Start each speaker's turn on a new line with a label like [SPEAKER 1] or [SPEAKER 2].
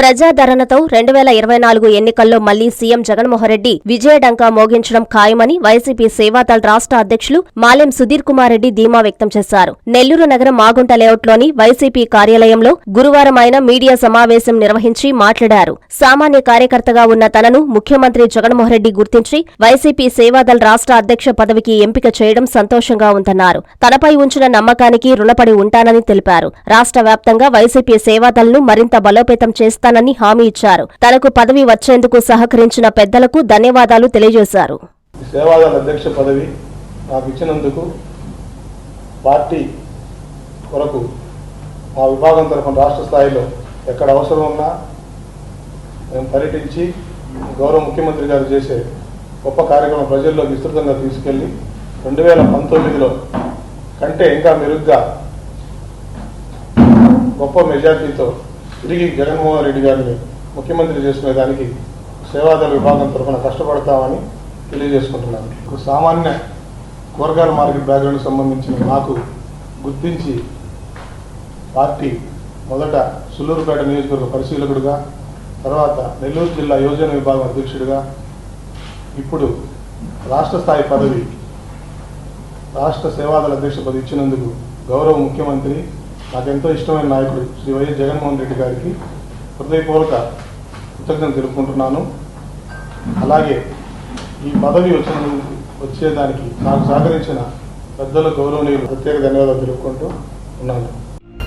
[SPEAKER 1] ప్రజాదరణతో 2024 ఎన్నికల్లో మళ్లీ సీఎం జగన్మోహన్ రెడ్డి విజయడంకా మోగించడం ఖాయమని వైసీపీ సేవాదళ్ రాష్ట్ర అధ్యక్షులు మాలెం సుధీర్ కుమార్ రెడ్డి ధీమా వ్యక్తం చేశారు. నెల్లూరు నగరం మాగుంట లేఅవుట్లోని వైసీపీ కార్యాలయంలో గురువారం ఆయన మీడియా సమావేశం నిర్వహించి మాట్లాడారు. సామాన్య కార్యకర్తగా ఉన్న తనను ముఖ్యమంత్రి జగన్మోహన్ రెడ్డి గుర్తించి వైసీపీ సేవాదళ్ రాష్ట్ర అధ్యక్ష పదవికి ఎంపిక చేయడం సంతోషంగా ఉందన్నారు. తనపై ఉంచిన నమ్మకానికి రుణపడి ఉంటానని తెలిపారు. రాష్ట్ర వ్యాప్తంగా వైసీపీ సేవాదళ్ను మరింత బలోపేతం చేస్తానని హామీ ఇచ్చారు. తనకు పదవి వచ్చేందుకు సహకరించిన పెద్దలకు ధన్యవాదాలు తెలియజేశారు.
[SPEAKER 2] సేవాదళ అధ్యక్ష పదవి నాకు ఇచ్చినందుకు పార్టీ కొరకు మా విభాగం తరఫున రాష్ట్ర స్థాయిలో ఎక్కడ అవసరం ఉన్నా మేము పర్యటించి గౌరవ ముఖ్యమంత్రి గారు చేసే గొప్ప కార్యక్రమం ప్రజల్లోకి విస్తృతంగా తీసుకెళ్లి 2019లో కంటే ఇంకా మెరుగ్గా గొప్ప మెజార్టీతో తిరిగి జగన్మోహన్ రెడ్డి గారిని ముఖ్యమంత్రి చేసుకునే దానికి సేవాదళ విభాగం తరఫున కష్టపడతామని తెలియజేసుకుంటున్నాను. సామాన్య కూరగాయల మార్కెట్ బ్యాక్గ్రౌండ్కి సంబంధించిన నాకు గుర్తించి పార్టీ మొదట సుల్లూరుపేట నియోజకవర్గ పరిశీలకుడుగా, తర్వాత నెల్లూరు జిల్లా యోజన విభాగం అధ్యక్షుడిగా, ఇప్పుడు రాష్ట్ర స్థాయి పదవి రాష్ట్ర సేవాదళ అధ్యక్ష పదవి ఇచ్చినందుకు గౌరవ ముఖ్యమంత్రి నాకెంతో ఇష్టమైన నాయకుడు శ్రీ వైఎస్ జగన్మోహన్ రెడ్డి గారికి హృదయపూర్వక కృతజ్ఞతలు తెలుపుకుంటున్నాను. అలాగే ఈ పదవి వచ్చేదానికి నాకు సహకరించిన పెద్దల గౌరవనీయులు ప్రత్యేక ధన్యవాదాలు తెలుపుకుంటూ ఉన్నాను.